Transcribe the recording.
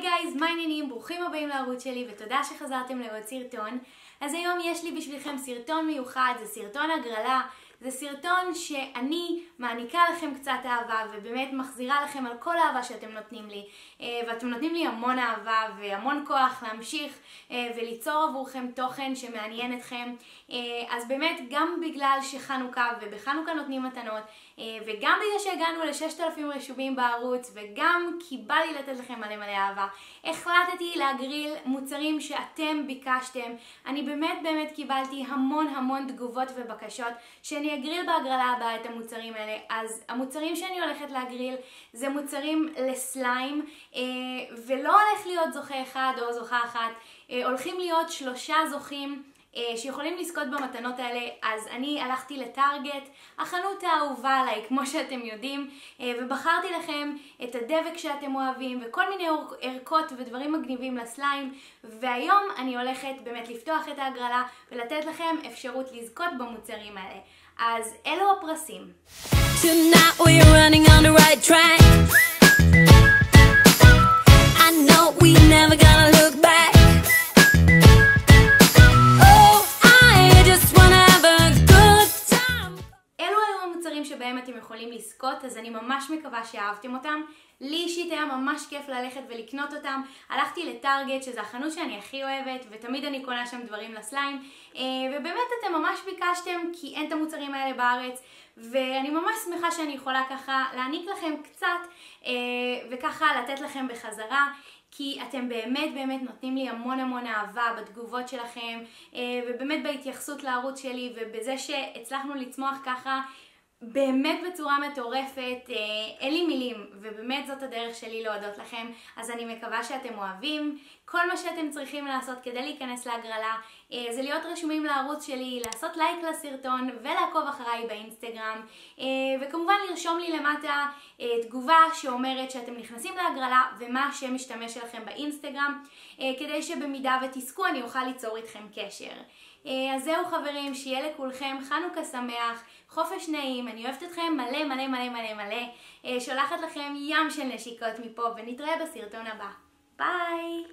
גייז, מה העניינים? ברוכים הבאים לערוץ שלי ותודה שחזרתם לעוד סרטון. אז היום יש לי בשבילכם סרטון מיוחד, זה סרטון הגרלה, זה סרטון שאני מעניקה לכם קצת אהבה ובאמת מחזירה לכם על כל האהבה שאתם נותנים לי. ואתם נותנים לי המון אהבה והמון כוח להמשיך וליצור עבורכם תוכן שמעניין אתכם. אז באמת גם בגלל שחנוכה ובחנוכה נותנים מתנות וגם בגלל שהגענו ל6,000 רשומים בערוץ וגם כי בא לי לתת לכם מלא מלא אהבה, החלטתי להגריל מוצרים שאתם ביקשתם. אני באמת קיבלתי המון תגובות ובקשות שאני אגריל בהגרלה הבאה את המוצרים האלה. אז המוצרים שאני הולכת להגריל זה מוצרים לסליים, ולא הולך להיות זוכה אחד או זוכה אחת, הולכים להיות 3 זוכים שיכולים לזכות במתנות האלה. אז אני הלכתי לטארגט, החנות האהובה עליי כמו שאתם יודעים, ובחרתי לכם את הדבק שאתם אוהבים וכל מיני ערכות ודברים מגניבים לסליים, והיום אני הולכת באמת לפתוח את ההגרלה ולתת לכם אפשרות לזכות במוצרים האלה. אז אלו הפרסים. Tonight we're running on the right track. I know we never gonna look back. Oh, I just wanna have a good time. אלו היו המוצרים שבהם אתם יכולים לזכות, אז אני ממש מקווה שאהבתם אותם. לי אישית היה ממש כיף ללכת ולקנות אותם. הלכתי לטארגט, שזה החנות שאני הכי אוהבת, ותמיד אני קונה שם דברים לסליים. ובאמת אתם ממש ביקשתם, כי אין את המוצרים האלה בארץ, ואני ממש שמחה שאני יכולה ככה להעניק לכם קצת, וככה לתת לכם בחזרה. כי אתם באמת נותנים לי המון אהבה בתגובות שלכם, ובאמת בהתייחסות לערוץ שלי, ובזה שהצלחנו לצמוח ככה, באמת בצורה מטורפת. אין לי מילים, ובאמת זאת הדרך שלי להודות לכם. אז אני מקווה שאתם אוהבים. כל מה שאתם צריכים לעשות כדי להיכנס להגרלה זה להיות רשומים לערוץ שלי, לעשות לייק לסרטון ולעקוב אחריי באינסטגרם, וכמובן לרשום לי למטה תגובה שאומרת שאתם נכנסים להגרלה ומה השם משתמש שלכם באינסטגרם, כדי שבמידה ותזכו אני אוכל ליצור איתכם קשר. אז זהו חברים, שיהיה לכולכם חנוכה שמח, חופש נעים, אני אוהבת אתכם מלא, שולחת לכם ים של נשיקות מפה, ונתראה בסרטון הבא. ביי!